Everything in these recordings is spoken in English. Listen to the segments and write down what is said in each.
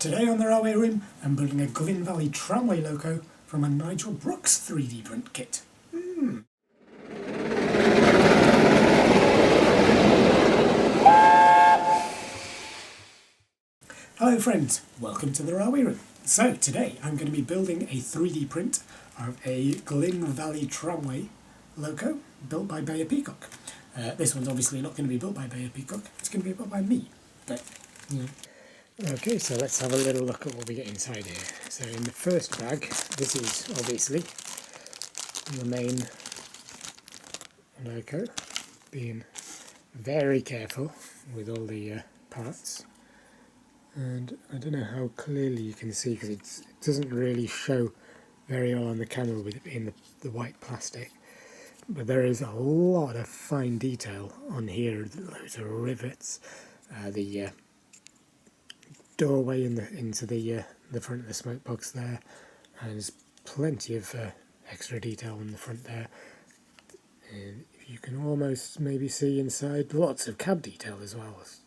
Today on the Railway Room, I'm building a Glyn Valley Tramway loco from a Nigel Brooks 3D print kit. Hello friends, welcome to the Railway Room. So today I'm going to be building a 3D print of a Glyn Valley Tramway loco built by Bayer Peacock. This one's obviously not going to be built by Bayer Peacock, it's going to be built by me, but you know. Okay, so let's have a little look at what we get inside here. So in the first bag, this is obviously the main loco, being very careful with all the parts. And I don't know how clearly you can see because it doesn't really show very well on the camera with it being the white plastic. But there is a lot of fine detail on here, loads of rivets, the doorway into the front of the smoke box there, and there's plenty of extra detail on the front there. And you can almost maybe see inside, lots of cab detail as well, it's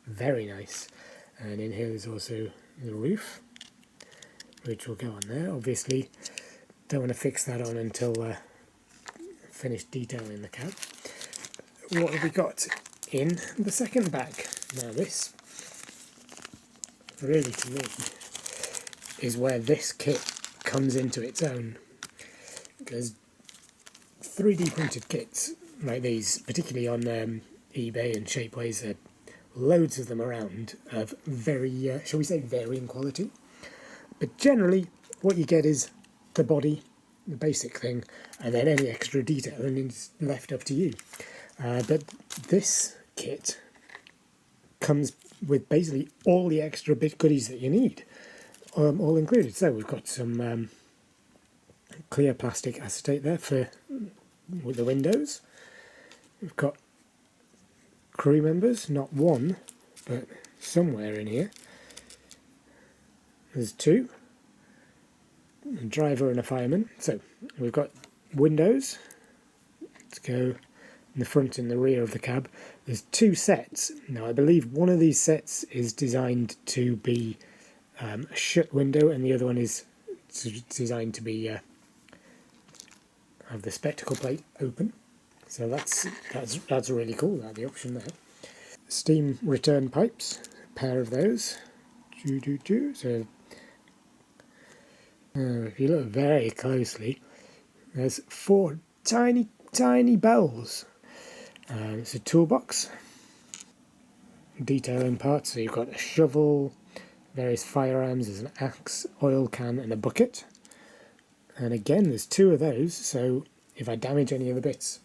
very nice. And in here there's also the roof, which will go on there. Obviously don't want to fix that on until finished detailing the cab. What have we got in the second bag? Now this, really to me, is where this kit comes into its own. Because 3D printed kits like these, particularly on eBay and Shapeways, there are loads of them around of very, shall we say, varying quality. But generally what you get is the body, the basic thing, and then any extra detail, and it's left up to you. But this kit comes with basically all the extra bit goodies that you need, all included. So we've got some clear plastic acetate there with the windows. We've got crew members, not one, but somewhere in here. There's two, a driver and a fireman. So we've got windows to go in the front and the rear of the cab. There's two sets. Now I believe one of these sets is designed to be a shut window, and the other one is designed to be have the spectacle plate open. So that's really cool, the option there. Steam return pipes, a pair of those. So if you look very closely, there's four tiny bells. It's a toolbox, detailing parts. So you've got a shovel, various firearms, there's an axe, oil can and a bucket. And again there's two of those, so if I damage any of the bits,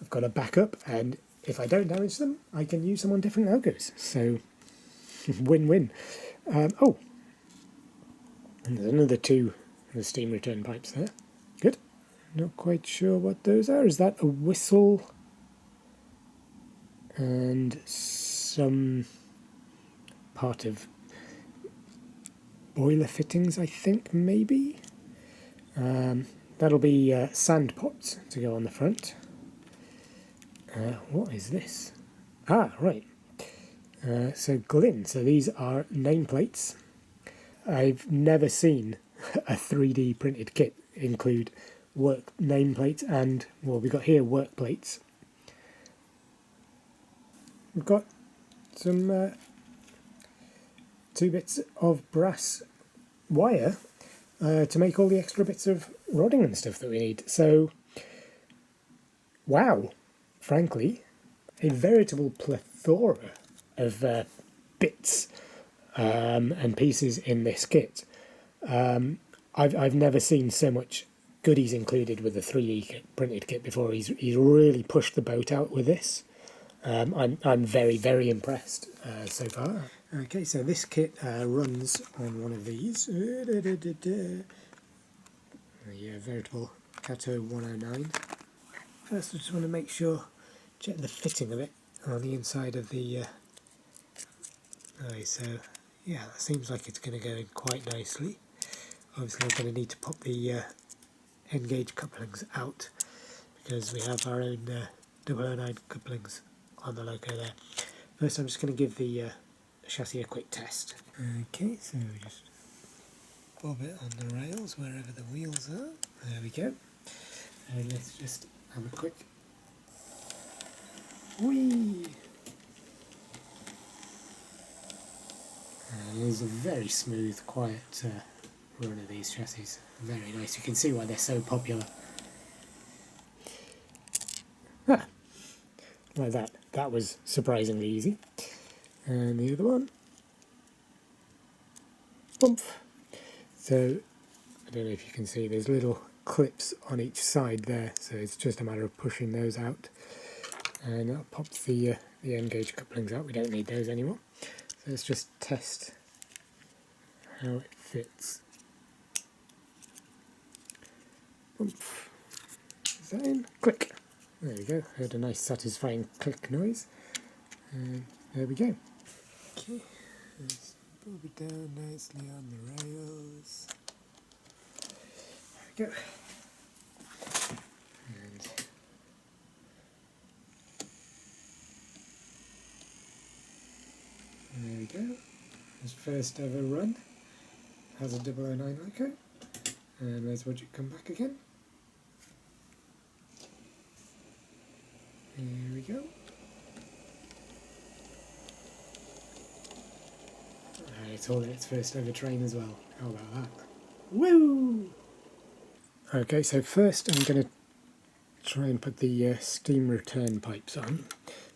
I've got a backup, and if I don't damage them, I can use them on different logos. So win-win. Oh, and there's another two of the steam return pipes there. Good. Not quite sure what those are. Is that a whistle? And some part of boiler fittings, I think, maybe. That'll be sand pots to go on the front. What is this? Ah, right. So Glyn. So these are nameplates. I've never seen a 3D printed kit include work nameplates and, well, we've got here work plates. We've got some two bits of brass wire to make all the extra bits of rodding and stuff that we need. So, wow, frankly, a veritable plethora of bits and pieces in this kit. I've never seen so much goodies included with the 3D printed kit before. He's really pushed the boat out with this. I'm very impressed so far. Okay, so this kit runs on one of these. The veritable Kato 109. First I just want to make sure, check the fitting of it on the inside of the so yeah, that seems like it's going to go in quite nicely. Obviously I'm going to need to pop the end gauge couplings out because we have our own 009 couplings on the loco there. First I'm just going to give the chassis a quick test. Okay, so we just bob it on the rails wherever the wheels are. There we go. And let's just have a quick whee! And it is a very smooth, quiet run of these chassis. Very nice. You can see why they're so popular. Ah, like that. That was surprisingly easy. And the other one. Bump. So, I don't know if you can see, there's little clips on each side there, so it's just a matter of pushing those out. And that pops the end gauge couplings out. We don't need those anymore. So let's just test how it fits. Bump. Is that in? Click. There we go. Heard a nice satisfying click noise. And there we go. Okay. Let's bob it down nicely on the rails. There we go. And there we go. His first ever run has a 009 Loco. And let's watch it come back again. Here we go. And it's all in its first ever train as well. How about that? Woo! Okay, so first I'm going to try and put the steam return pipes on.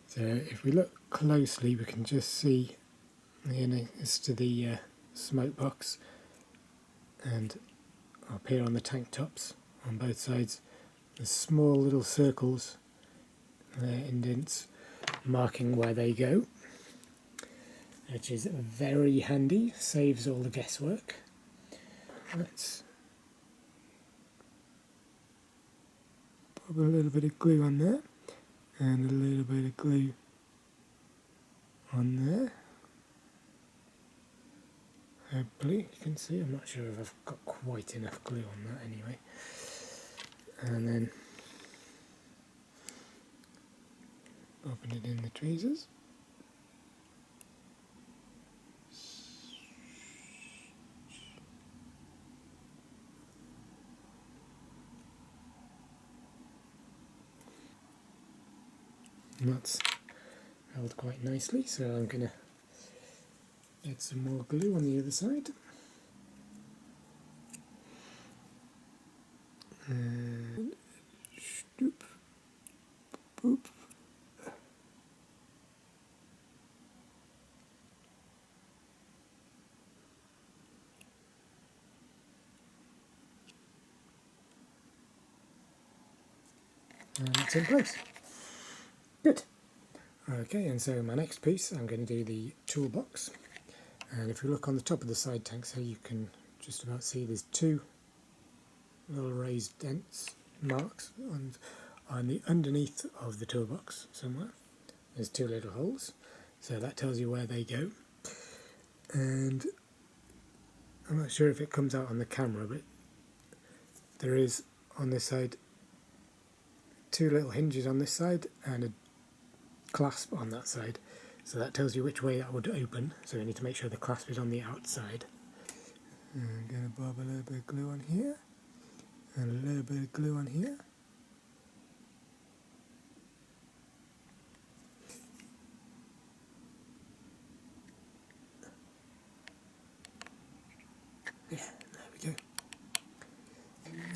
So if we look closely, we can just see as to the smoke box, and up here on the tank tops on both sides, there's small little circles, indents marking where they go, which is very handy, saves all the guesswork. Let's pop a little bit of glue on there, and a little bit of glue on there. Hopefully you can see, I'm not sure if I've got quite enough glue on that anyway. And then open it in the tweezers. And that's held quite nicely, so I'm going to get some more glue on the other side. And stoop, boop. And it's in place. Good. Okay, and so my next piece, I'm going to do the toolbox. And if you look on the top of the side tanks here, you can just about see there's two little raised dents, marks, on the underneath of the toolbox somewhere. There's two little holes, so that tells you where they go. And I'm not sure if it comes out on the camera, but there is on this side two little hinges on this side and a clasp on that side, so that tells you which way that would open, so we need to make sure the clasp is on the outside. I'm going to bob a little bit of glue on here and a little bit of glue on here. Yeah, there we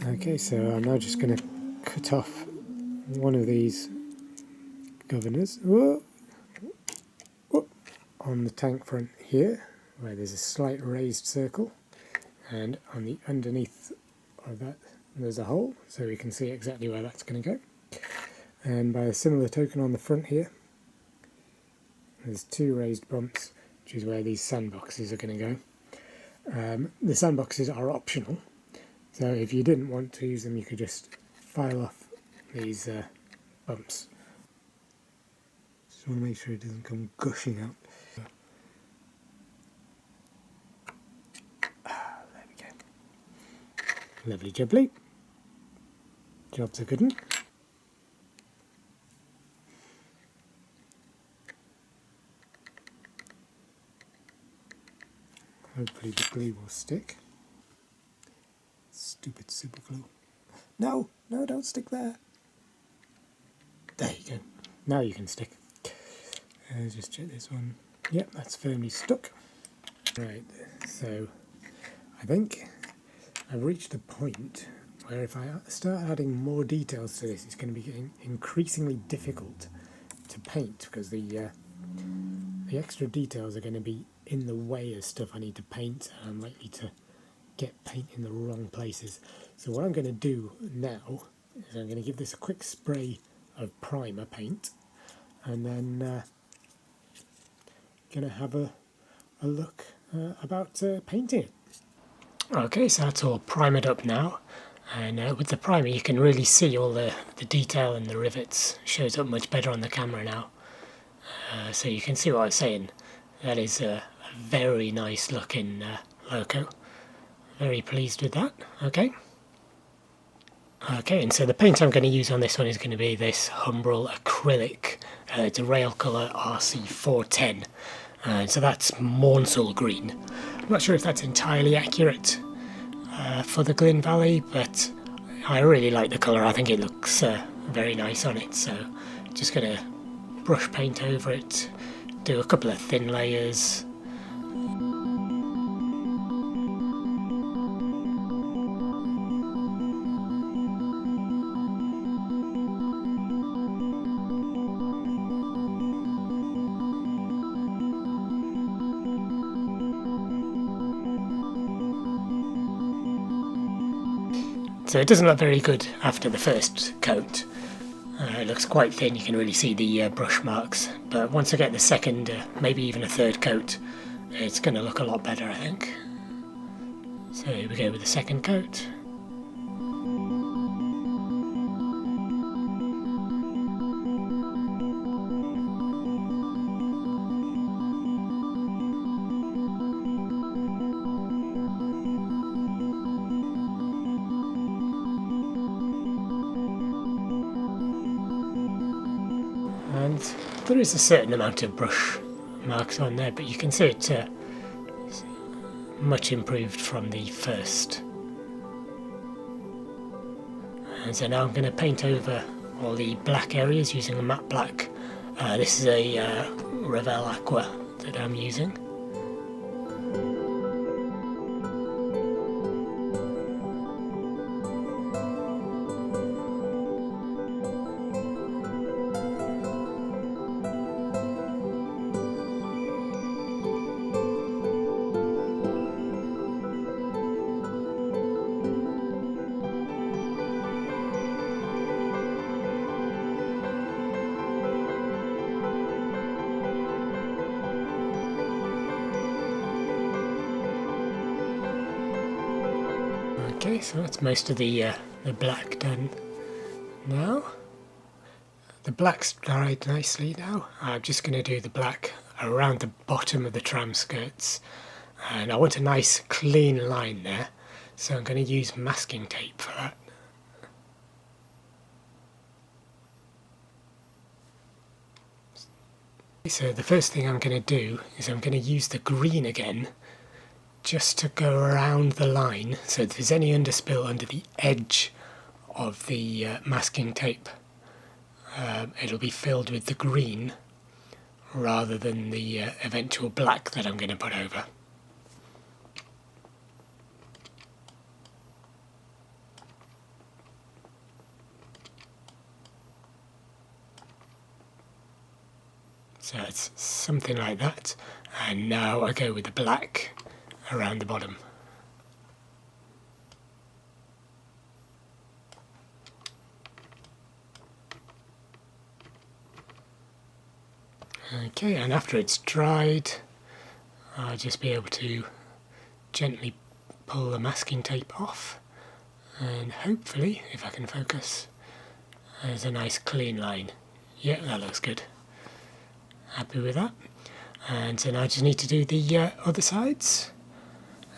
go. Okay, so I'm now just going to cut off one of these governors. Whoa. Whoa. On the tank front here, where there's a slight raised circle, and on the underneath of that there's a hole, so we can see exactly where that's going to go. And by a similar token on the front here, there's two raised bumps, which is where these sandboxes are going to go. The sandboxes are optional, so if you didn't want to use them, you could just file off these bumps. Just want to make sure it doesn't come gushing out. There we go. Lovely jubbly. Job's a good one. Hopefully the glue will stick. Stupid super glue. No, no, don't stick there. There you go. Now you can stick. Let's just check this one. Yep, that's firmly stuck. Right, so I think I've reached a point where if I start adding more details to this, it's going to be getting increasingly difficult to paint because the extra details are going to be in the way of stuff I need to paint, and I'm likely to get paint in the wrong places. So what I'm going to do now is I'm going to give this a quick spray of primer paint, and then going to have a look about painting it. Okay, so that's all primered up now, and with the primer you can really see all the detail and the rivets. Shows up much better on the camera now. So you can see what I was saying. That is a very nice looking Loco. Very pleased with that. Okay, and so the paint I'm going to use on this one is going to be this Humbrol acrylic. It's a rail colour RC410. So that's Mornsel green. I'm not sure if that's entirely accurate for the Glyn Valley, but I really like the colour. I think it looks very nice on it. So just going to brush paint over it, do a couple of thin layers. So it doesn't look very good after the first coat. It looks quite thin, you can really see the brush marks, but once I get the second, maybe even a third coat, it's going to look a lot better, I think. So here we go with the second coat. And there is a certain amount of brush marks on there, but you can see it's much improved from the first. And so now I'm going to paint over all the black areas using a matte black. This is a Revel Aqua that I'm using. Okay, so that's most of the black done now. The black's dried nicely now. I'm just going to do the black around the bottom of the tram skirts. And I want a nice clean line there, so I'm going to use masking tape for that. So the first thing I'm going to do is I'm going to use the green again, just to go around the line, so if there's any underspill under the edge of the masking tape, it'll be filled with the green rather than the eventual black that I'm going to put over. So it's something like that, and now I go with the black around the bottom. Okay, and after it's dried, I'll just be able to gently pull the masking tape off, and hopefully, if I can focus, there's a nice clean line. Yeah, that looks good. Happy with that. And so now I just need to do the other sides,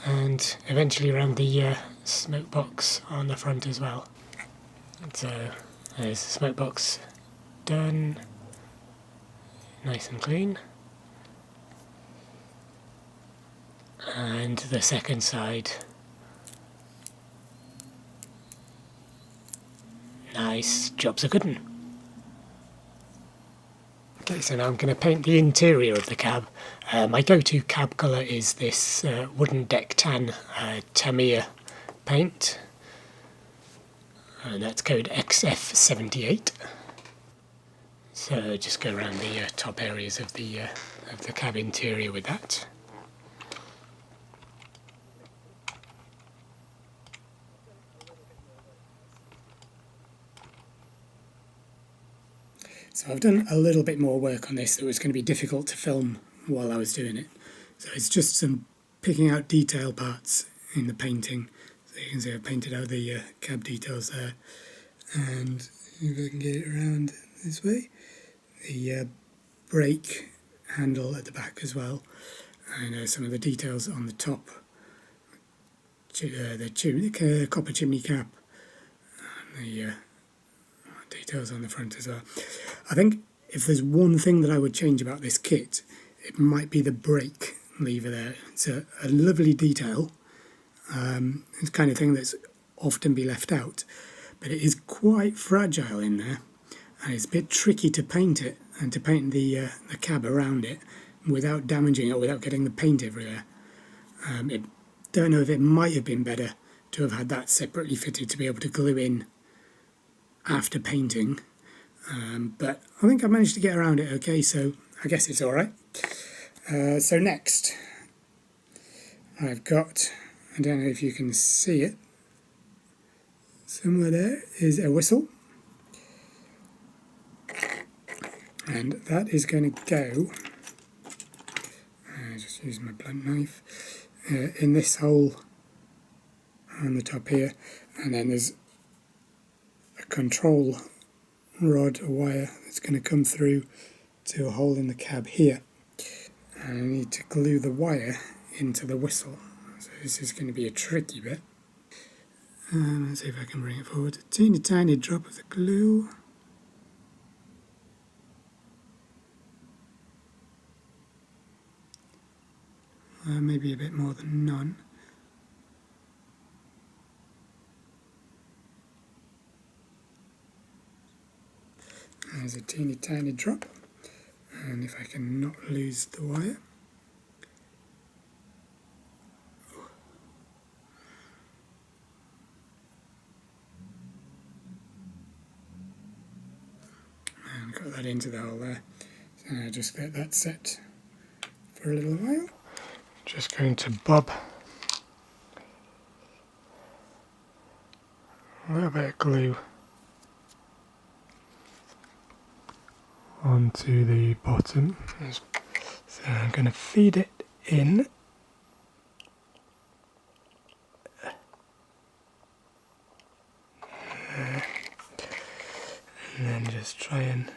and eventually around the smoke box on the front as well. So there's the smoke box done, nice and clean. And the second side. Nice, job's a good one. Okay, so now I'm going to paint the interior of the cab. My go-to cab colour is this wooden deck tan Tamiya paint. And that's code XF78. So just go around the top areas of the cab interior with that. So I've done a little bit more work on this that was going to be difficult to film while I was doing it. So it's just some picking out detail parts in the painting. So you can see I've painted out the cab details there. And if I can get it around this way, the brake handle at the back as well. And some of the details on the top, the copper chimney cap, and the details on the front as well. I think if there's one thing that I would change about this kit, it might be the brake lever there. It's a lovely detail. It's the kind of thing that's often be left out, but it is quite fragile in there, and it's a bit tricky to paint it and to paint the cab around it without damaging it, without getting the paint everywhere. Don't know if it might have been better to have had that separately fitted to be able to glue in after painting, but I think I managed to get around it okay, so I guess it's alright. So next I've got, I don't know if you can see it, somewhere there is a whistle, and that is going to go, just using my blunt knife, in this hole on the top here, and then there's a control rod or wire that's going to come through to a hole in the cab here, and I need to glue the wire into the whistle. So this is going to be a tricky bit. Let's see if I can bring it forward. A teeny tiny drop of the glue. Maybe a bit more than none. There's a teeny tiny drop, and if I can not lose the wire. And got that into the hole there. So I'll just let that set for a little while. Just going to bob a little bit of glue onto the bottom. So I'm going to feed it in. And then just try and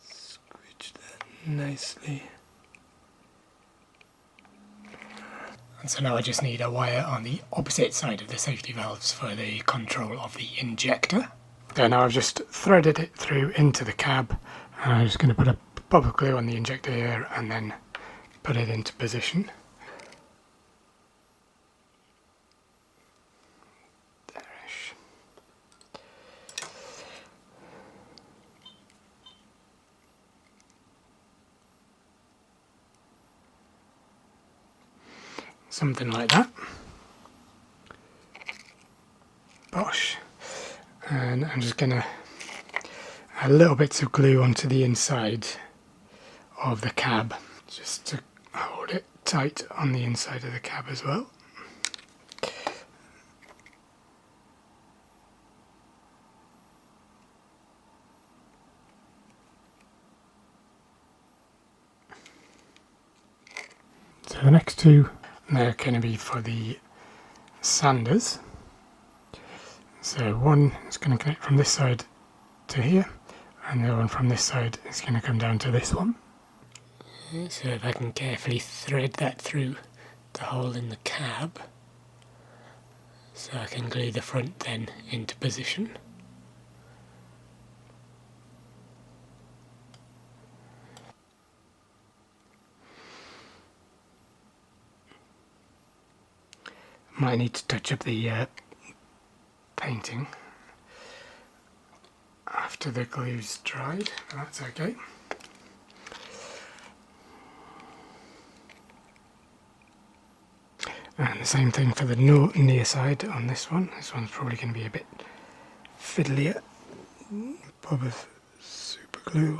squidge that nicely. And so now I just need a wire on the opposite side of the safety valves for the control of the injector. So now I've just threaded it through into the cab, and I'm just going to put a bob of glue on the injector here and then put it into position. There-ish. Something like that. Bosh. And I'm just going to add little bits of glue onto the inside of the cab, just to hold it tight on the inside of the cab as well. So the next two, they're going to be for the sanders. So one is going to connect from this side to here, and the other one from this side is going to come down to this one. So if I can carefully thread that through the hole in the cab, so I can glue the front then into position. Might need to touch up the painting after the glue's dried, but that's okay. And the same thing for the near side on this one. This one's probably going to be a bit fiddlier. Bob of super glue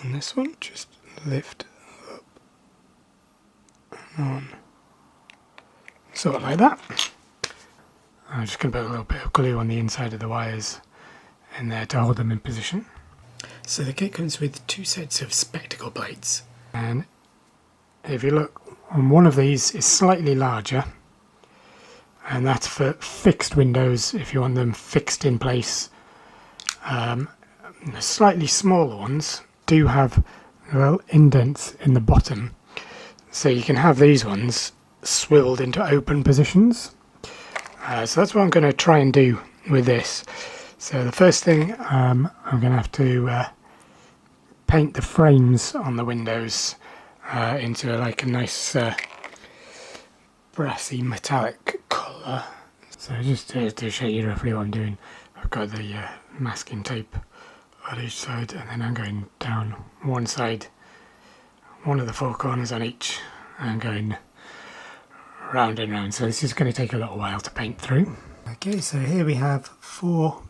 on this one, just lift up and on, sort of like that. I'm just going to put a little bit of glue on the inside of the wires in there to hold them in position. So the kit comes with 2 sets of spectacle plates, and if you look on one of these is slightly larger, and that's for fixed windows if you want them fixed in place. The slightly smaller ones do have little indents in the bottom, so you can have these ones swiveled into open positions. So that's what I'm going to try and do with this. So the first thing, I'm going to have to paint the frames on the windows into like a nice brassy metallic colour. So just to show you roughly what I'm doing, I've got the masking tape on each side, and then I'm going down one side, one of the 4 corners on each, and going round and round. So this is going to take a little while to paint through. Okay, so here we have 4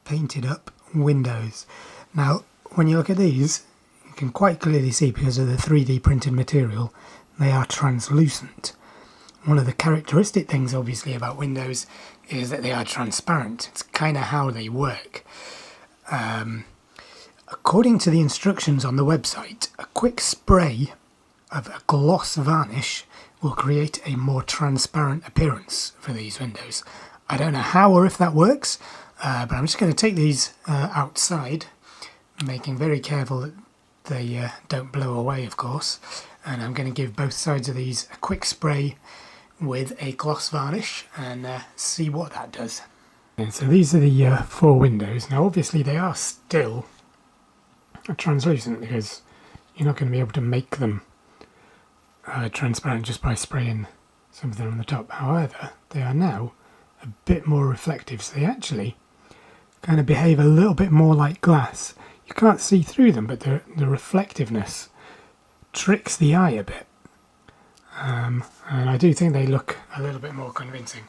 painted up windows. Now when you look at these, you can quite clearly see, because of the 3D printed material, they are translucent. One of the characteristic things obviously about windows is that they are transparent. It's kind of how they work. According to the instructions on the website, a quick spray of a gloss varnish will create a more transparent appearance for these windows. I don't know how or if that works, but I'm just going to take these outside, making very careful that they don't blow away, of course, and I'm going to give both sides of these a quick spray with a gloss varnish and see what that does. And so these are the 4 windows. Now obviously they are still translucent, because you're not going to be able to make them transparent just by spraying something on the top. However, they are now a bit more reflective, so they actually kind of behave a little bit more like glass. You can't see through them, but the reflectiveness tricks the eye a bit. And I do think they look a little bit more convincing.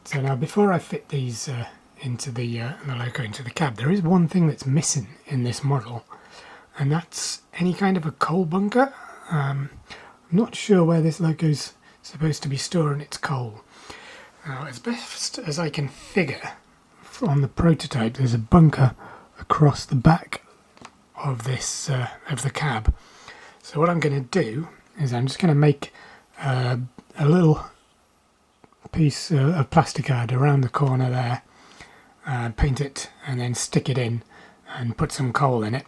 So now, before I fit these into the Loco, into the cab, there is one thing that's missing in this model, and that's any kind of a coal bunker. I'm not sure where this Loco's supposed to be storing its coal. Now, as best as I can figure on the prototype, there's a bunker across the back of this of the cab. So what I'm going to do is I'm just going to make a little piece of plastic card around the corner there, paint it and then stick it in and put some coal in it,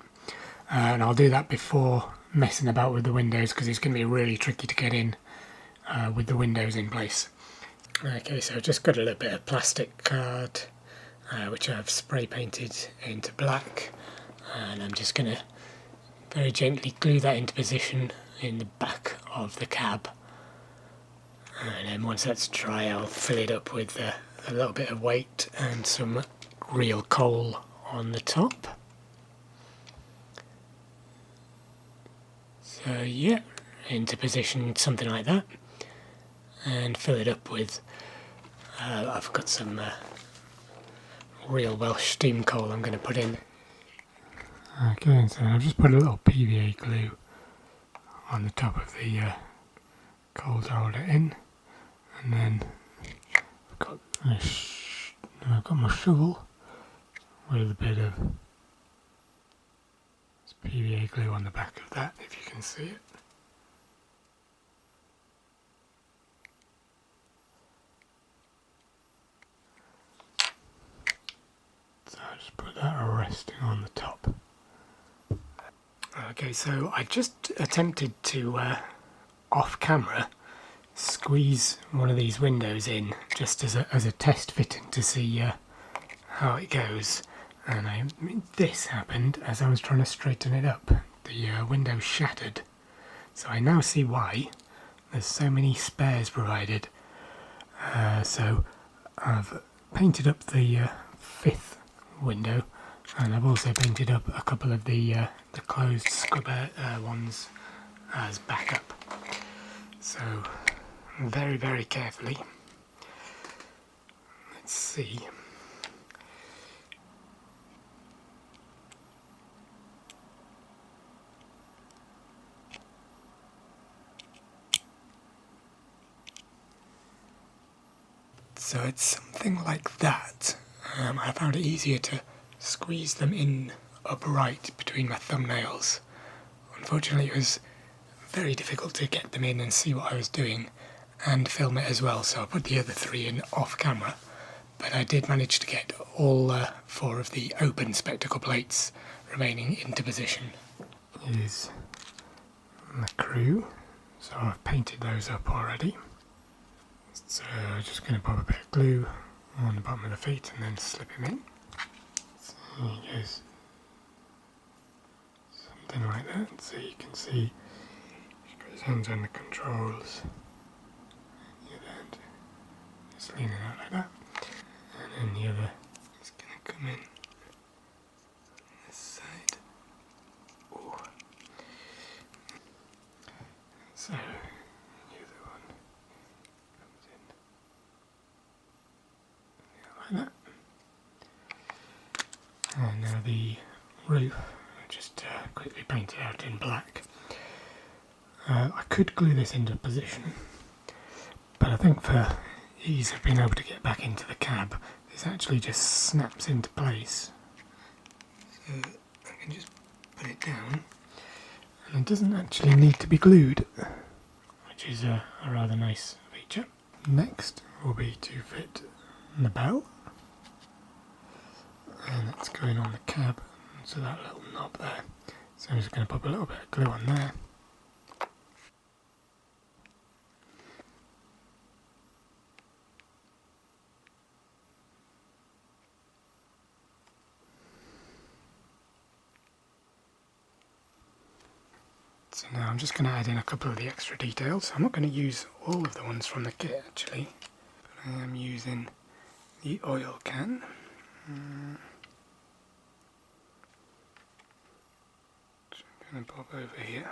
and I'll do that before messing about with the windows, because it's going to be really tricky to get in with the windows in place. Okay, so I've just got a little bit of plastic card which I've spray painted into black, and I'm just going to very gently glue that into position in the back of the cab, and then once that's dry I'll fill it up with a little bit of weight and some real coal on the top. So yeah, into position, something like that, and fill it up with I've got some real Welsh steam coal I'm going to put in. Okay, so I've just put a little PVA glue on the top of the coal to hold it in, and then I've got my shovel with a bit of PVA glue on the back of that, if you can see it. So I just put that resting on the top. Okay, so I just attempted to, off camera, squeeze one of these windows in just as a test fitting to see how it goes. And this happened as I was trying to straighten it up. The window shattered. So I now see why. there's so many spares provided. So I've painted up the fifth window, and I've also painted up a couple of the closed scrubber ones as backup. So very, very carefully. Let's see. So it's something like that. I found it easier to squeeze them in upright between my thumbnails. Unfortunately, it was very difficult to get them in and see what I was doing and film it as well, so I put the other three in off camera. But I did manage to get all four of the open spectacle plates remaining into position. Here's the crew, so I've painted those up already. So I'm just going to pop a bit of glue on the bottom of the feet and then slip him in. So he goes something like that, so you can see he's got his hands on the controls. Just leaning out like that. And then the other is going to come in this side. Ooh. So the other one comes in like that. And now the roof, I just quickly painted out in black. I could glue this into position, but I think for ease of being able to get back into the cab, this actually just snaps into place. So I can just put it down, and it doesn't actually need to be glued, which is a rather nice feature. Next will be to fit the bell, and that's going on the cab, so that little knob there. So I'm just going to pop a little bit of glue on there. So now I'm just going to add in a couple of the extra details. I'm not going to use all of the ones from the kit actually, but I am using the oil can. Which I'm going to pop over here.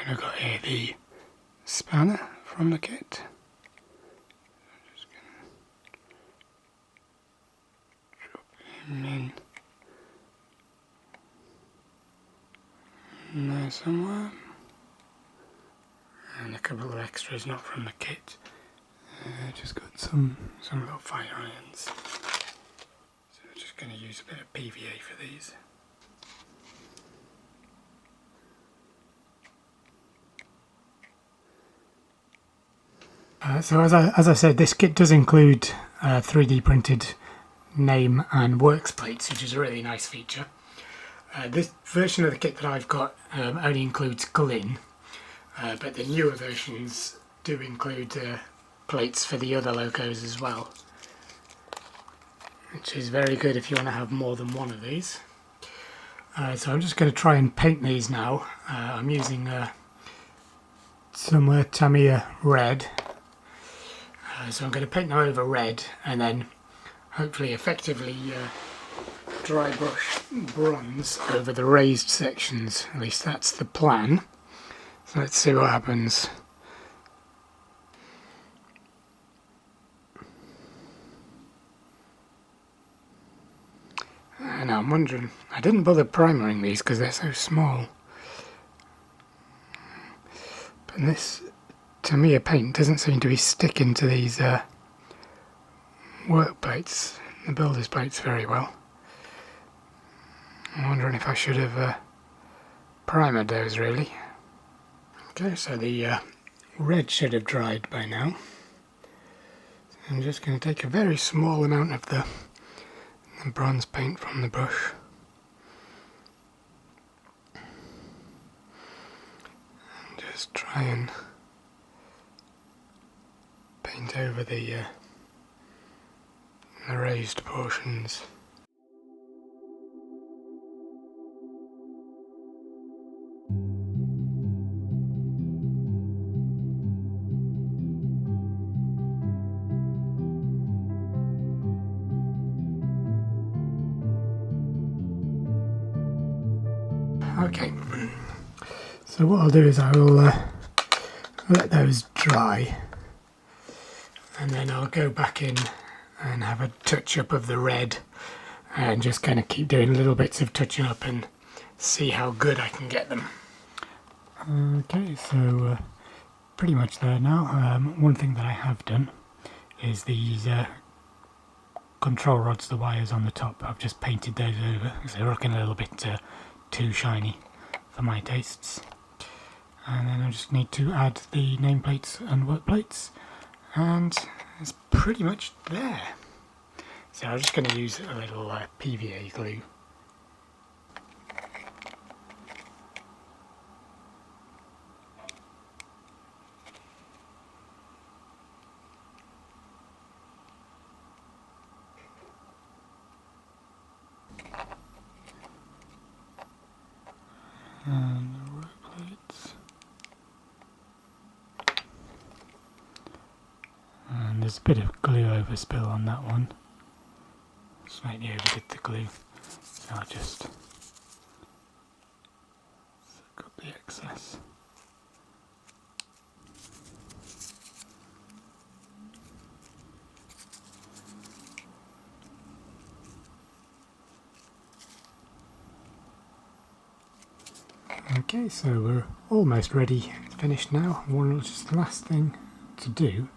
And I've got here the spanner from the kit. In there somewhere, and a couple of extras not from the kit. Just got some little fire irons, so I'm just going to use a bit of PVA for these. So as I said, this kit does include 3D printed name and works plates, which is a really nice feature. This version of the kit that I've got only includes Glyn, but the newer versions do include plates for the other locos as well, which is very good if you want to have more than one of these. So I'm just going to try and paint these now. I'm using some Tamiya red, so I'm going to paint them over red and then hopefully effectively dry brush bronze over the raised sections. At least that's the plan. So let's see what happens. And I'm wondering, I didn't bother primering these because they're so small. But this Tamiya paint doesn't seem to be sticking to these work plates, the builder's plates, very well. I'm wondering if I should have primered those really. Okay, so the red should have dried by now. So I'm just going to take a very small amount of the bronze paint from the brush. And just try and paint over the raised portions. Okay, so what I'll do is I will let those dry, and then I'll go back in and have a touch up of the red and just kind of keep doing little bits of touching up and see how good I can get them. Okay, so pretty much there now. One thing that I have done is these control rods, the wires on the top, I've just painted those over because they're looking a little bit too shiny for my tastes. And then I just need to add the nameplates and work plates, and it's pretty much there. So I'm just going to use a little PVA glue. And the work plates. And there's a bit of glue overspill on that one. Slightly overdid the glue, so I'll just suck up the excess. Okay, so we're almost ready, finished now. Just the last thing to do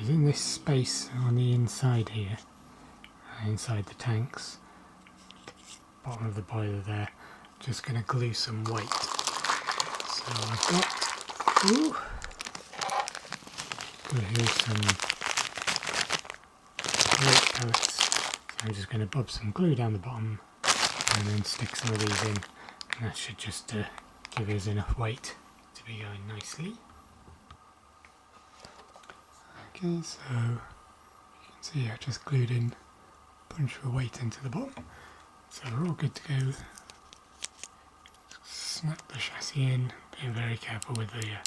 is in this space on the inside here, inside the tanks, bottom of the boiler there, just going to glue some weight. So I've got here some weight pellets. So I'm just going to bob some glue down the bottom and then stick some of these in, and that should just give us enough weight to be going nicely. Okay, so you can see I just glued in a bunch of weight into the bottom, so we're all good to go. Snap the chassis in, being very careful with the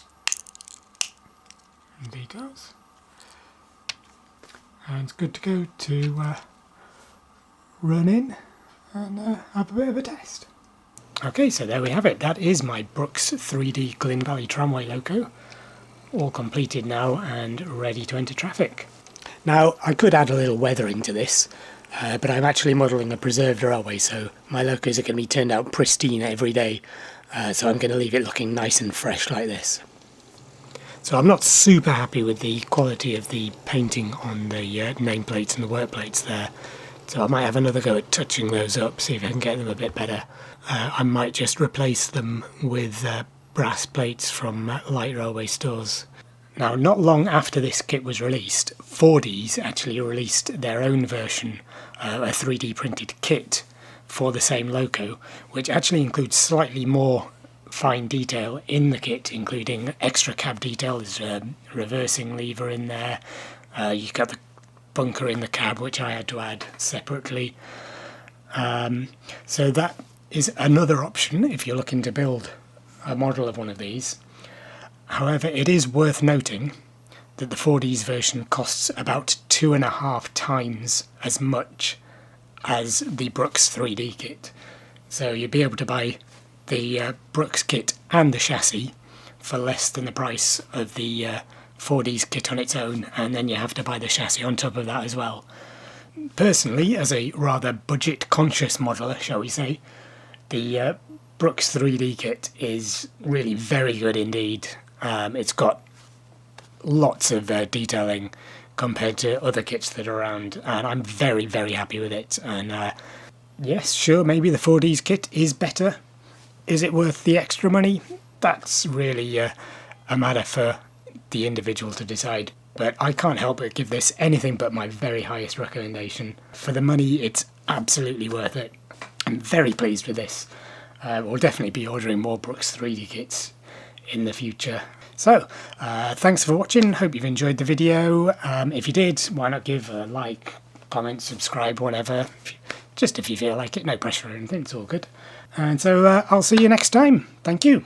details, and it's good to go to run in and have a bit of a test. Okay, so there we have it. That is my Brooks 3D Glyn Valley Tramway Loco, all completed now and ready to enter traffic. Now, I could add a little weathering to this, but I'm actually modelling a preserved railway, so my locos are going to be turned out pristine every day, so I'm going to leave it looking nice and fresh like this. So I'm not super happy with the quality of the painting on the nameplates and the work plates there, so I might have another go at touching those up, see if I can get them a bit better. I might just replace them with brass plates from light railway stores. Now, not long after this kit was released, Fordies actually released their own version, a 3D printed kit for the same loco, which actually includes slightly more fine detail in the kit, including extra cab detail. There's a reversing lever in there, you've got the bunker in the cab, which I had to add separately. So that is another option if you're looking to build a model of one of these. However, it is worth noting that the 4Ds version costs about 2.5 times as much as the Brooks 3D kit. So you'll be able to buy the Brooks kit and the chassis for less than the price of the 4Ds kit on its own, and then you have to buy the chassis on top of that as well. Personally, as a rather budget-conscious modeler, shall we say, the Brooks 3D kit is really very good indeed. It's got lots of detailing compared to other kits that are around, and I'm very, very happy with it. And yes, sure, maybe the 4Ds kit is better. Is it worth the extra money? That's really a matter for the individual to decide. But I can't help but give this anything but my very highest recommendation. For the money, it's absolutely worth it. I'm very pleased with this. We'll definitely be ordering more Brooks 3D kits in the future. So, thanks for watching. Hope you've enjoyed the video. If you did, why not give a like, comment, subscribe, whatever. Just if you feel like it. No pressure or anything. It's all good. And so I'll see you next time. Thank you.